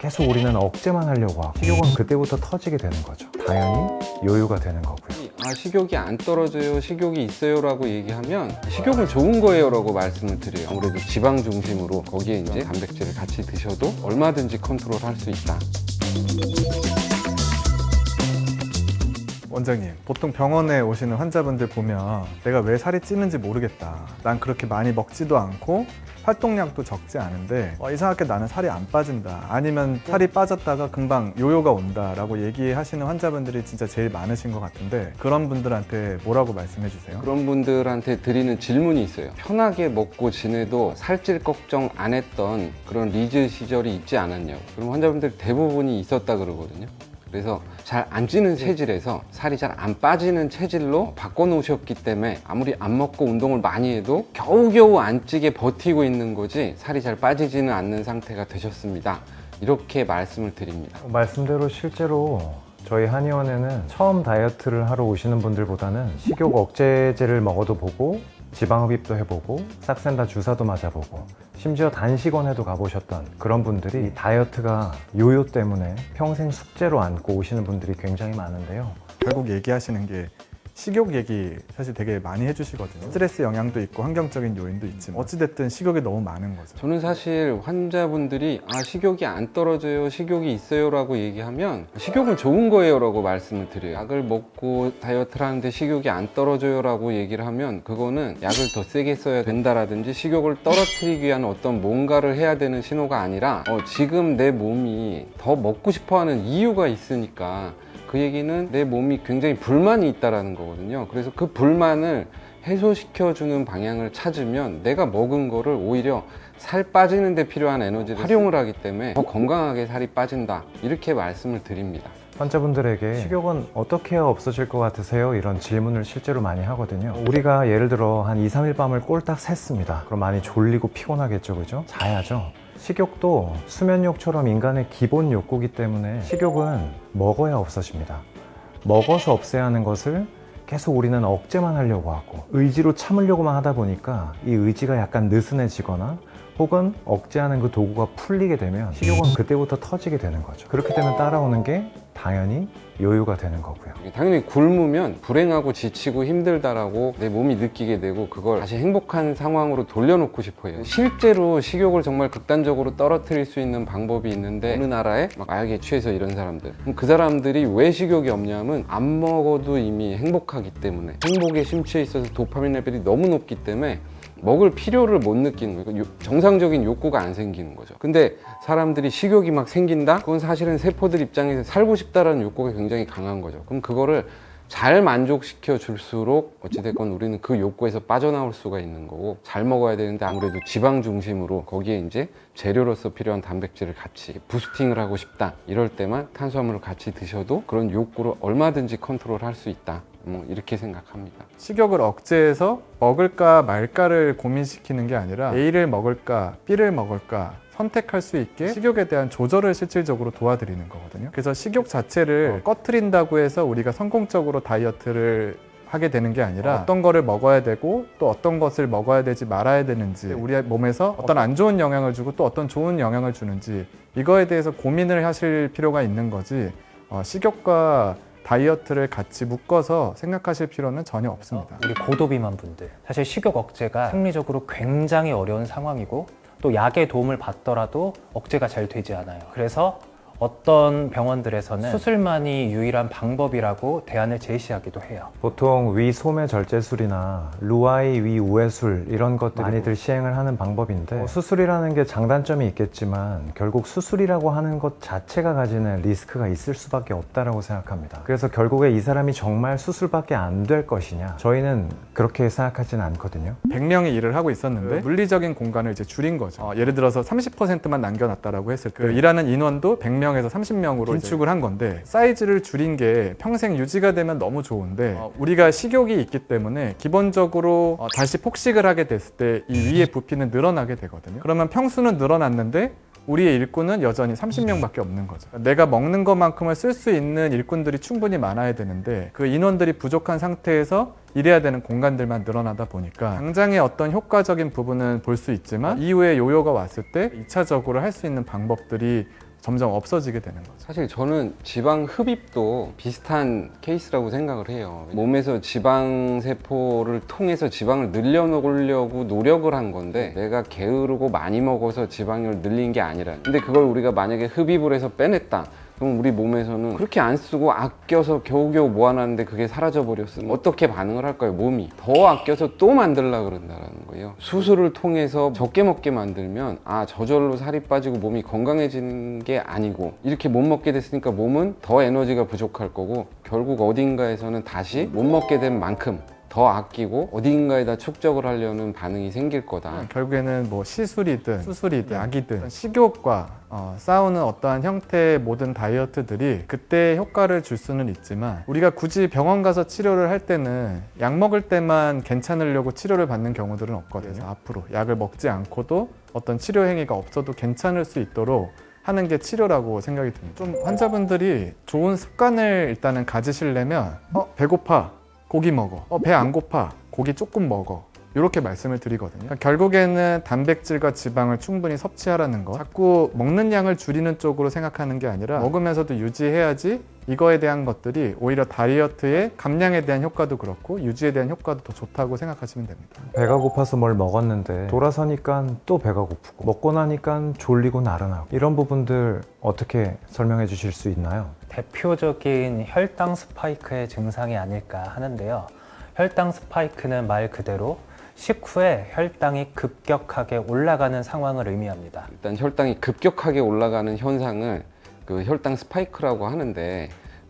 계속 우리는 억제만 하려고 하고 식욕은 그때부터 터지게 되는 거죠. 당연히 요요가 되는 거고요. 식욕이 안 떨어져요, 식욕이 있어요 라고 얘기하면 식욕은 좋은 거예요 라고 말씀을 드려요. 아무래도 지방 중심으로 거기에 이제 단백질을 같이 드셔도 얼마든지 컨트롤 할 수 있다. 원장님, 보통 병원에 오시는 환자분들 보면 내가 왜 살이 찌는지 모르겠다. 난 그렇게 많이 먹지도 않고 활동량도 적지 않은데 이상하게 나는 살이 안 빠진다. 아니면 살이 빠졌다가 금방 요요가 온다라고 얘기하시는 환자분들이 진짜 제일 많으신 것 같은데 그런 분들한테 뭐라고 말씀해 주세요? 그런 분들한테 드리는 질문이 있어요. 편하게 먹고 지내도 살찔 걱정 안 했던 그런 리즈 시절이 있지 않았냐고. 그럼 환자분들 대부분이 있었다 그러거든요. 그래서 잘 안 찌는 체질에서 살이 잘 안 빠지는 체질로 바꿔놓으셨기 때문에 아무리 안 먹고 운동을 많이 해도 겨우겨우 안 찌게 버티고 있는 거지 살이 잘 빠지지는 않는 상태가 되셨습니다. 이렇게 말씀을 드립니다. 말씀대로 실제로 저희 한의원에는 처음 다이어트를 하러 오시는 분들보다는 식욕 억제제를 먹어도 보고 지방흡입도 해보고 싹센다 주사도 맞아보고 심지어 단식원에도 가보셨던 그런 분들이 이 다이어트가 요요 때문에 평생 숙제로 안고 오시는 분들이 굉장히 많은데요. 결국 얘기하시는 게 식욕 얘기 사실 되게 많이 해주시거든요. 스트레스 영향도 있고 환경적인 요인도 있지만 어찌됐든 식욕이 너무 많은 거죠. 저는 사실 환자분들이 식욕이 안 떨어져요, 식욕이 있어요 라고 얘기하면 식욕은 좋은 거예요 라고 말씀을 드려요. 약을 먹고 다이어트를 하는데 식욕이 안 떨어져요 라고 얘기를 하면 그거는 약을 더 세게 써야 된다라든지 식욕을 떨어뜨리기 위한 어떤 뭔가를 해야 되는 신호가 아니라 지금 내 몸이 더 먹고 싶어 하는 이유가 있으니까 그 얘기는 내 몸이 굉장히 불만이 있다라는 거거든요. 그래서 그 불만을 해소시켜주는 방향을 찾으면 내가 먹은 거를 오히려 살 빠지는 데 필요한 에너지를 활용을 하기 때문에 더 건강하게 살이 빠진다. 이렇게 말씀을 드립니다. 환자분들에게 식욕은 어떻게 해야 없어질 것 같으세요? 이런 질문을 실제로 많이 하거든요. 우리가 예를 들어 한 2, 3일 밤을 꼴딱 샜습니다. 그럼 많이 졸리고 피곤하겠죠, 그죠? 자야죠. 식욕도 수면욕처럼 인간의 기본 욕구이기 때문에 식욕은 먹어야 없어집니다. 먹어서 없애야 하는 것을 계속 우리는 억제만 하려고 하고 의지로 참으려고만 하다 보니까 이 의지가 약간 느슨해지거나 혹은 억제하는 그 도구가 풀리게 되면 식욕은 그때부터 터지게 되는 거죠. 그렇게 되면 따라오는 게 당연히 요요가 되는 거고요. 당연히 굶으면 불행하고 지치고 힘들다라고 내 몸이 느끼게 되고 그걸 다시 행복한 상황으로 돌려놓고 싶어 해요. 실제로 식욕을 정말 극단적으로 떨어뜨릴 수 있는 방법이 있는데 어느 나라에 막 마약에 취해서 이런 사람들, 그럼 그 사람들이 왜 식욕이 없냐면 안 먹어도 이미 행복하기 때문에 행복에 심취해 있어서 도파민 레벨이 너무 높기 때문에 먹을 필요를 못 느끼는 거예요. 정상적인 욕구가 안 생기는 거죠. 근데 사람들이 식욕이 막 생긴다? 그건 사실은 세포들 입장에서 살고 싶다라는 욕구가 굉장히 강한 거죠. 그럼 그거를 잘 만족시켜 줄수록 어찌됐건 우리는 그 욕구에서 빠져나올 수가 있는 거고 잘 먹어야 되는데 아무래도 지방 중심으로 거기에 이제 재료로서 필요한 단백질을 같이 부스팅을 하고 싶다. 이럴 때만 탄수화물을 같이 드셔도 그런 욕구를 얼마든지 컨트롤 할 수 있다. 이렇게 생각합니다. 식욕을 억제해서 먹을까 말까를 고민시키는 게 아니라 A를 먹을까 B를 먹을까 선택할 수 있게 식욕에 대한 조절을 실질적으로 도와드리는 거거든요. 그래서 식욕 자체를 꺼트린다고 해서 우리가 성공적으로 다이어트를 하게 되는 게 아니라 어떤 거를 먹어야 되고 또 어떤 것을 먹어야 되지 말아야 되는지 우리 몸에서 어떤 안 좋은 영향을 주고 또 어떤 좋은 영향을 주는지 이거에 대해서 고민을 하실 필요가 있는 거지 식욕과 다이어트를 같이 묶어서 생각하실 필요는 전혀 없습니다. 우리 고도비만 분들 사실 식욕 억제가 생리적으로 굉장히 어려운 상황이고 또 약의 도움을 받더라도 억제가 잘 되지 않아요. 그래서 어떤 병원들에서는 수술만이 유일한 방법이라고 대안을 제시하기도 해요. 보통 위소매 절제술이나 루아이 위우회술 이런 것들 많이들 시행을 하는 방법인데 수술이라는 게 장단점이 있겠지만 결국 수술이라고 하는 것 자체가 가지는 리스크가 있을 수밖에 없다라고 생각합니다. 그래서 결국에 이 사람이 정말 수술밖에 안 될 것이냐 저희는 그렇게 생각하지는 않거든요. 100명이 일을 하고 있었는데 물리적인 공간을 이제 줄인 거죠. 예를 들어서 30%만 남겨놨다라고 했을 때 일하는 인원도 100명 20명에서 30명으로 긴축을 한 건데 사이즈를 줄인 게 평생 유지가 되면 너무 좋은데 우리가 식욕이 있기 때문에 기본적으로 다시 폭식을 하게 됐을 때 이 위의 부피는 늘어나게 되거든요. 그러면 평수는 늘어났는데 우리의 일꾼은 여전히 30명밖에 없는 거죠. 내가 먹는 것만큼을 쓸 수 있는 일꾼들이 충분히 많아야 되는데 그 인원들이 부족한 상태에서 일해야 되는 공간들만 늘어나다 보니까 당장의 어떤 효과적인 부분은 볼 수 있지만 이후에 요요가 왔을 때 2차적으로 할 수 있는 방법들이 점점 없어지게 되는 거죠. 사실 저는 지방 흡입도 비슷한 케이스라고 생각을 해요. 몸에서 지방 세포를 통해서 지방을 늘려놓으려고 노력을 한 건데 내가 게으르고 많이 먹어서 지방을 늘린 게 아니라, 근데 그걸 우리가 만약에 흡입을 해서 빼냈다, 그럼 우리 몸에서는 그렇게 안 쓰고 아껴서 겨우겨우 모아놨는데 그게 사라져 버렸으면 어떻게 반응을 할까요? 몸이 더 아껴서 또 만들려고 그런다는 거예요. 수술을 통해서 적게 먹게 만들면 저절로 살이 빠지고 몸이 건강해지는 게 아니고, 이렇게 못 먹게 됐으니까 몸은 더 에너지가 부족할 거고, 결국 어딘가에서는 다시 못 먹게 된 만큼 더 아끼고 어딘가에다 축적을 하려는 반응이 생길 거다. 결국에는 뭐 시술이든 수술이든 약이든 식욕과 싸우는 어떠한 형태의 모든 다이어트들이 그때 효과를 줄 수는 있지만, 우리가 굳이 병원 가서 치료를 할 때는 약 먹을 때만 괜찮으려고 치료를 받는 경우들은 없거든요. 그래서 앞으로 약을 먹지 않고도 어떤 치료 행위가 없어도 괜찮을 수 있도록 하는 게 치료라고 생각이 듭니다. 좀 환자분들이 좋은 습관을 일단은 가지시려면 배고파, 고기 먹어. 배 안 고파, 고기 조금 먹어. 이렇게 말씀을 드리거든요. 그러니까 결국에는 단백질과 지방을 충분히 섭취하라는 거, 자꾸 먹는 양을 줄이는 쪽으로 생각하는 게 아니라 먹으면서도 유지해야지 이거에 대한 것들이 오히려 다이어트의 감량에 대한 효과도 그렇고 유지에 대한 효과도 더 좋다고 생각하시면 됩니다. 배가 고파서 뭘 먹었는데 돌아서니까 또 배가 고프고, 먹고 나니까 졸리고 나른하고, 이런 부분들 어떻게 설명해 주실 수 있나요? 대표적인 혈당 스파이크의 증상이 아닐까 하는데요. 혈당 스파이크는 말 그대로 식후에 혈당이 급격하게 올라가는 상황을 의미합니다. 일단 혈당이 급격하게 올라가는 현상을 그 혈당 스파이크라고 하는데,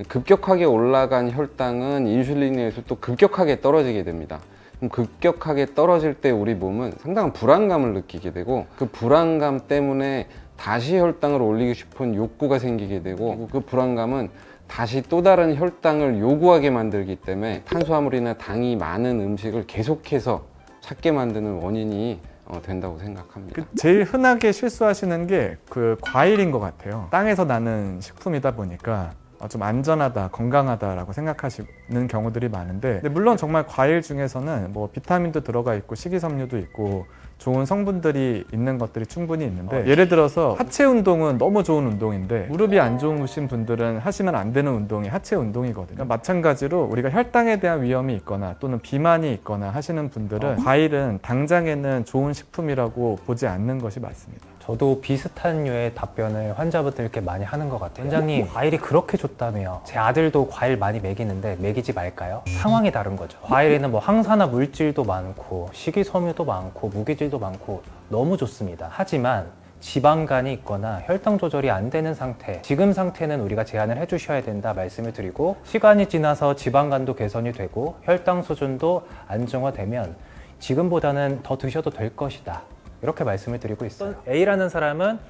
급격하게 올라간 혈당은 인슐린에 의해서 또 급격하게 떨어지게 됩니다. 그럼 급격하게 떨어질 때 우리 몸은 상당한 불안감을 느끼게 되고, 그 불안감 때문에 다시 혈당을 올리고 싶은 욕구가 생기게 되고, 그리고 그 불안감은 다시 또 다른 혈당을 요구하게 만들기 때문에 탄수화물이나 당이 많은 음식을 계속해서 찾게 만드는 원인이 된다고 생각합니다. 제일 흔하게 실수하시는 게 그 과일인 것 같아요. 땅에서 나는 식품이다 보니까 좀 안전하다, 건강하다라고 생각하시는 경우들이 많은데, 근데 물론 정말 과일 중에서는 뭐 비타민도 들어가 있고 식이섬유도 있고 좋은 성분들이 있는 것들이 충분히 있는데, 예를 들어서 하체 운동은 너무 좋은 운동인데 무릎이 안 좋으신 분들은 하시면 안 되는 운동이 하체 운동이거든요. 그러니까 마찬가지로 우리가 혈당에 대한 위험이 있거나 또는 비만이 있거나 하시는 분들은 과일은 당장에는 좋은 식품이라고 보지 않는 것이 맞습니다. 저도 비슷한 류의 답변을 환자분들께 많이 하는 것 같아요. 원장님, 과일이 그렇게 좋다며. 제 아들도 과일 많이 먹이는데 먹이지 말까요? 상황이 다른 거죠. 과일에는 뭐 항산화 물질도 많고 식이섬유도 많고 무기질도 많고 너무 좋습니다. 하지만 지방간이 있거나 혈당 조절이 안 되는 상태, 지금 상태는 우리가 제한을 해주셔야 된다 말씀을 드리고, 시간이 지나서 지방간도 개선이 되고 혈당 수준도 안정화되면 지금보다는 더 드셔도 될 것이다, 이렇게 말씀을 드리고 있어요. A라는 사람은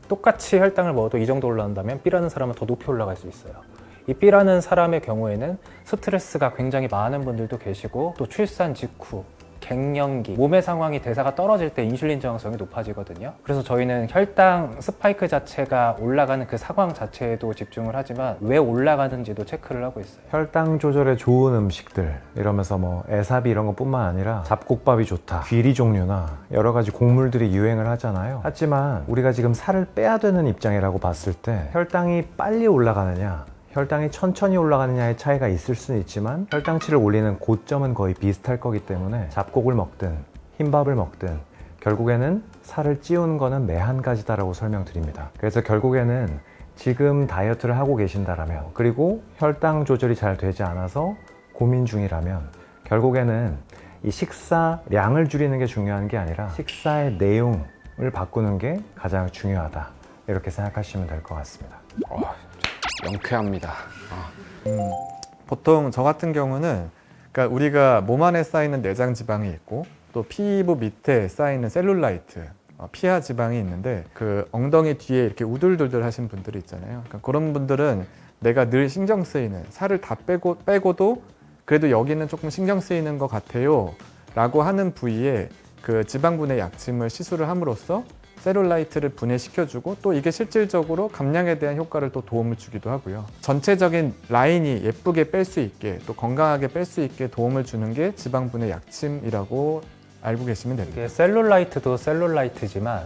똑같이 혈당을 먹어도 이 정도 올라간다면 B라는 사람은 더 높이 올라갈 수 있어요. 이 B라는 사람의 경우에는 스트레스가 굉장히 많은 분들도 계시고, 또 출산 직후, 갱년기, 몸의 상황이 대사가 떨어질 때 인슐린 저항성이 높아지거든요. 그래서 저희는 혈당 스파이크 자체가 올라가는 그 상황 자체에도 집중을 하지만 왜 올라가는지도 체크를 하고 있어요. 혈당 조절에 좋은 음식들, 이러면서 뭐 에사비 이런 것뿐만 아니라 잡곡밥이 좋다, 귀리 종류나 여러 가지 곡물들이 유행을 하잖아요. 하지만 우리가 지금 살을 빼야 되는 입장이라고 봤을 때 혈당이 빨리 올라가느냐, 혈당이 천천히 올라가느냐의 차이가 있을 수는 있지만 혈당치를 올리는 고점은 거의 비슷할 거기 때문에 잡곡을 먹든 흰밥을 먹든 결국에는 살을 찌우는 거는 매 한 가지다라고 설명드립니다. 그래서 결국에는 지금 다이어트를 하고 계신다라면, 그리고 혈당 조절이 잘 되지 않아서 고민 중이라면, 결국에는 이 식사량을 줄이는 게 중요한 게 아니라 식사의 내용을 바꾸는 게 가장 중요하다, 이렇게 생각하시면 될 것 같습니다. 명쾌합니다. 보통 저 같은 경우는, 그러니까 우리가 몸 안에 쌓이는 내장 지방이 있고 또 피부 밑에 쌓이는 셀룰라이트, 피하 지방이 있는데, 그 엉덩이 뒤에 이렇게 우들두들 하신 분들이 있잖아요. 그러니까 그런 분들은 내가 늘 신경 쓰이는, 살을 다 빼고도 그래도 여기는 조금 신경 쓰이는 것 같아요 라고 하는 부위에 그 지방분해 약침을 시술을 함으로써 셀룰라이트를 분해시켜주고, 또 이게 실질적으로 감량에 대한 효과를 또 도움을 주기도 하고요. 전체적인 라인이 예쁘게 뺄 수 있게, 또 건강하게 뺄 수 있게 도움을 주는 게 지방분해 약침이라고 알고 계시면 됩니다. 이게 셀룰라이트도 셀룰라이트지만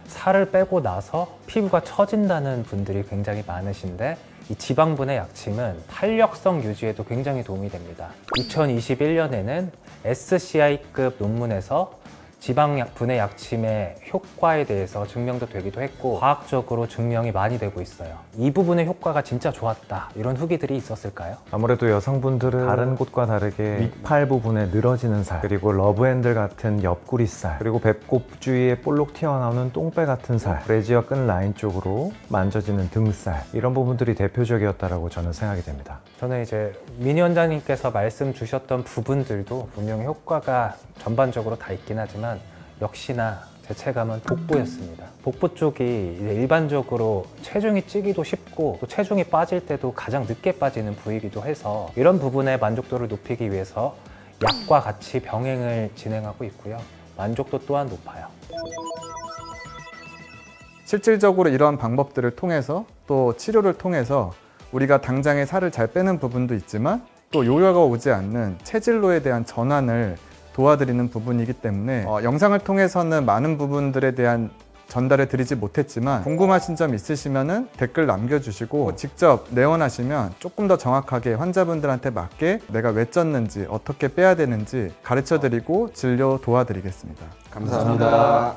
살을 빼고 나서 피부가 처진다는 분들이 굉장히 많으신데 이 지방분해 약침은 탄력성 유지에도 굉장히 도움이 됩니다. 2021년에는 SCI급 논문에서 지방분해 약침의 효과에 대해서 증명도 되기도 했고 과학적으로 증명이 많이 되고 있어요. 이 부분의 효과가 진짜 좋았다 이런 후기들이 있었을까요? 아무래도 여성분들은 다른 곳과 다르게 윗팔 부분에 늘어지는 살, 그리고 러브핸들 같은 옆구리살, 그리고 배꼽 주위에 볼록 튀어나오는 똥배 같은 살, 브래지어 끈 라인 쪽으로 만져지는 등살, 이런 부분들이 대표적이었다라고 저는 생각이 됩니다. 저는 이제 민희 원장님께서 말씀 주셨던 부분들도 분명히 효과가 전반적으로 다 있긴 하지만 역시나 제 체감은 복부였습니다. 복부 쪽이 이제 일반적으로 체중이 찌기도 쉽고 또 체중이 빠질 때도 가장 늦게 빠지는 부위이기도 해서 이런 부분의 만족도를 높이기 위해서 약과 같이 병행을 진행하고 있고요. 만족도 또한 높아요. 실질적으로 이러한 방법들을 통해서 또 치료를 통해서 우리가 당장에 살을 잘 빼는 부분도 있지만 또 요요가 오지 않는 체질로에 대한 전환을 도와드리는 부분이기 때문에 영상을 통해서는 많은 부분들에 대한 전달을 드리지 못했지만 궁금하신 점 있으시면 댓글 남겨주시고 직접 내원하시면 조금 더 정확하게 환자분들한테 맞게 내가 왜 쪘는지 어떻게 빼야 되는지 가르쳐드리고 진료 도와드리겠습니다. 감사합니다.